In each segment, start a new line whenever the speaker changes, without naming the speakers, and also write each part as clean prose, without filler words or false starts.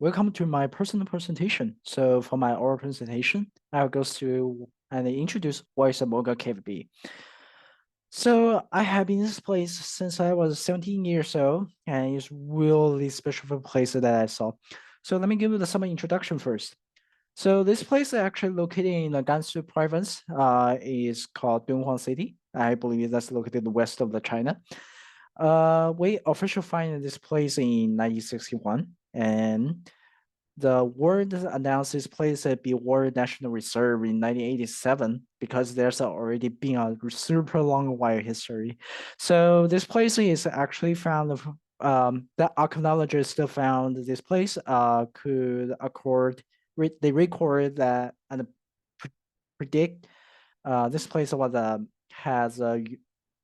Welcome to my personal presentation. So for my oral presentation, I'll go through and introduce what is a Mogao Cave be. So I have been in this place since I was 17 years old, and it's really special place that I saw. So let me give you some introduction first. So this place is actually located in the Gansu province. Is called Dunhuang City. I believe that's located west of the China. We officially find this place in 1961, and the world announced this place to be World National Reserve in 1987 because there's already been a super long while history. So this place is actually found, the archaeologists found this place could accord, they record that and predict this place was has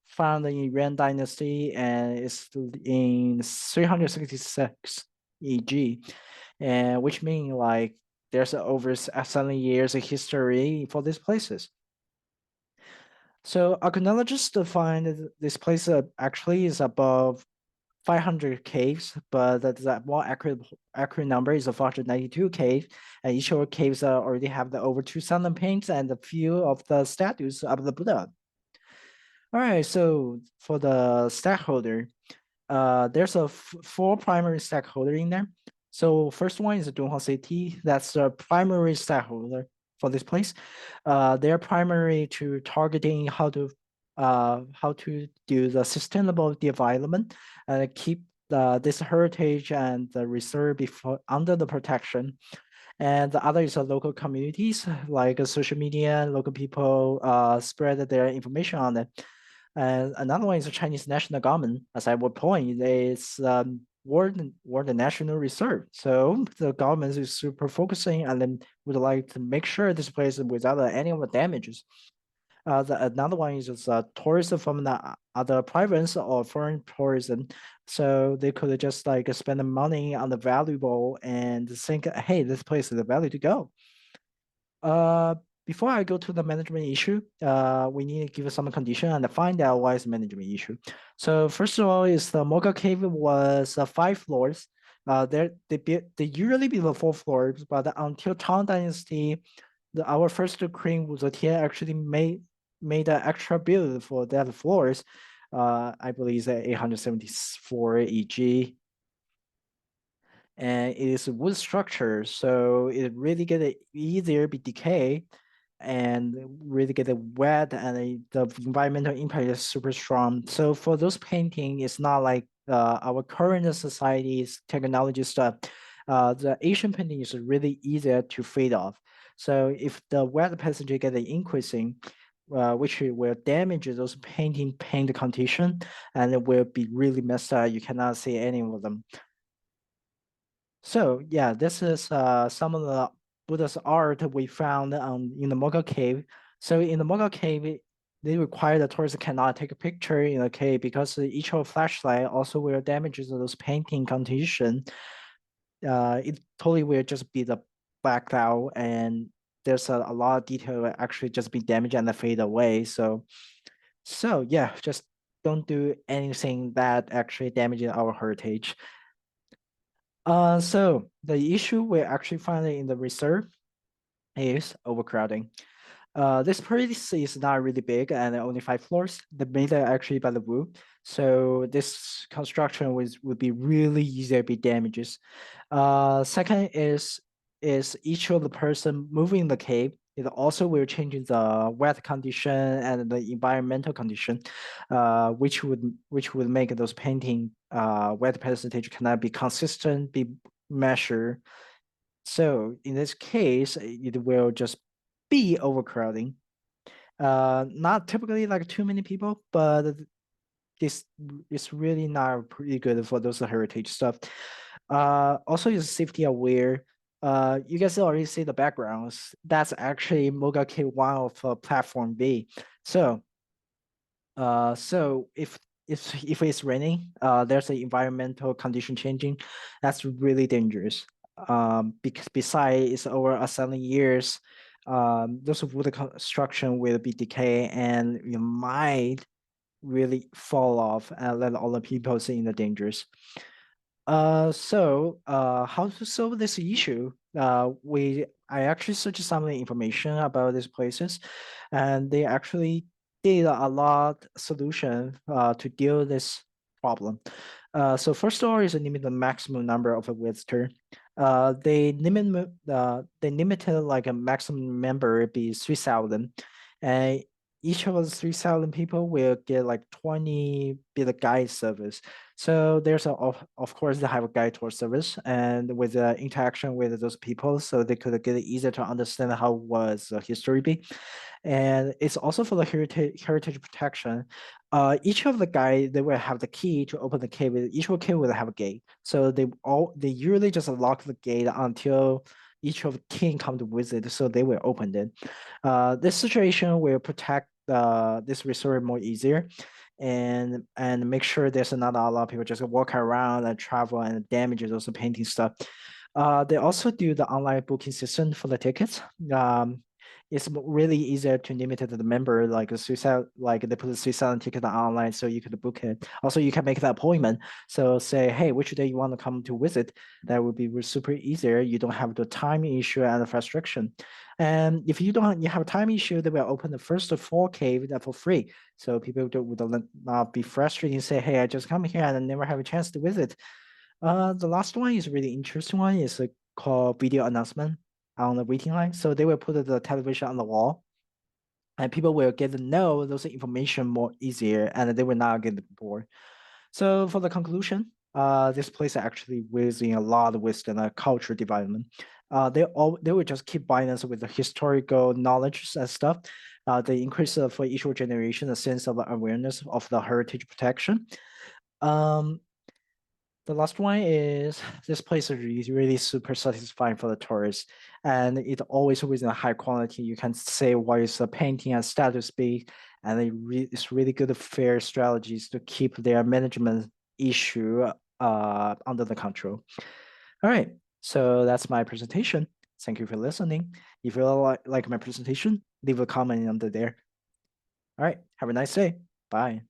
found in Yuan dynasty and is in 366 EG, and which means like there's over 70 years of history for these places. So archaeologists find this place actually is above 500 caves, but the more accurate number is 492 caves, and each of the caves already have the over 2,000 paints and a few of the statues of the Buddha. All right, so for the stakeholder, there's four primary stakeholder in there. So first one is the Dunhuang City. That's the primary stakeholder for this place. They're primary to targeting how to do the sustainable development and keep this heritage and the reserve before under the protection. And the other is the local communities like social media, local people spread their information on it. And another one is the Chinese national government, as I would point, is World National Reserve. So the government is super focusing and then would like to make sure this place without any of the damages. Another one is just tourism from the other province or foreign tourism. So they could just like spend the money on the valuable and think, hey, this place is a value to go. Uh, Before I go to the management issue, we need to give some condition and find out why is management issue. So first of all, is the Mogao Cave was 5 floors. They usually be the 4 floors, but until Tang Dynasty, our first queen Wuzetie actually made an extra build for that floors. I believe it's 874 EG, and it is a wood structure, so it really get it easier be decay and really get it wet, and the environmental impact is super strong. So for those painting, it's not like our current society's technology stuff. The Asian painting is really easier to fade off. So if the wet passage get increasing, which will damage those paint condition, and it will be really messed up. You cannot see any of them. So yeah, this is some of the Buddha's art we found in the Mogao Cave. So in the Mogao Cave, they require the tourist cannot take a picture in the cave because each of flashlight also will damage those painting condition. It totally will just be the blacked out, and there's a lot of detail actually just be damaged and fade away. So yeah, just don't do anything that actually damages our heritage. So the issue we actually find in the reserve is overcrowding. This place is not really big and only 5 floors. The made actually by the wood. So this construction would be really easy to be damages. Second is each of the person moving the cave. It also will change the wet condition and the environmental condition, which would make those painting wet percentage cannot be consistent, be measured. So in this case, it will just be overcrowding. Not typically like too many people, but this is really not pretty good for those heritage stuff. Also is safety aware. You guys already see the backgrounds. That's actually Mogao K1 of platform B. So if it's raining, there's an environmental condition changing. That's really dangerous. Because besides it's over 7 years, those wood construction will be decay and you might really fall off and let all the people see in the dangers. How to solve this issue? I actually searched some information about these places, and they actually did a lot solution to deal with this problem. So first of all is limit the maximum number of a visitor. They limited like a maximum member be 3,000, and each of those 3,000 people will get like 20 be the guide service. So there's of course they have a guide tour service and with the interaction with those people, so they could get it easier to understand how was the history be. And it's also for the heritage protection. Each of the guy they will have the key to open the cave. Each of the cave will have a gate. So they usually just lock the gate until each of the king come to visit, so they will open it. This situation will protect this resort more easier and make sure there's not a lot of people just walk around and travel and damage those painting stuff. They also do the online booking system for the tickets. It's really easier to limit the member like a suicide, like they put a suicide ticket online so you could book it. Also, you can make the appointment. So say, hey, which day you want to come to visit? That would be super easier. You don't have the time issue and the frustration. And if you have a time issue, they will open the first 4 cave for free. So people would not be frustrated and say, hey, I just come here and I never have a chance to visit. The last one is really interesting one is called video announcement on the waiting line. So they will put the television on the wall and people will get to know those information more easier and they will not get bored. So for the conclusion, this place actually within a lot of wisdom and cultural development. They will just keep buying us with the historical knowledge and stuff. They increase for each generation a sense of awareness of the heritage protection. Um, the last one is this place is really super satisfying for the tourists, and it always within a high quality. You can say what is a painting and status be, and it's really good fair strategies to keep their management issue under the control. All right, so that's my presentation. Thank you for listening. If you like my presentation, leave a comment under there. All right, have a nice day. Bye.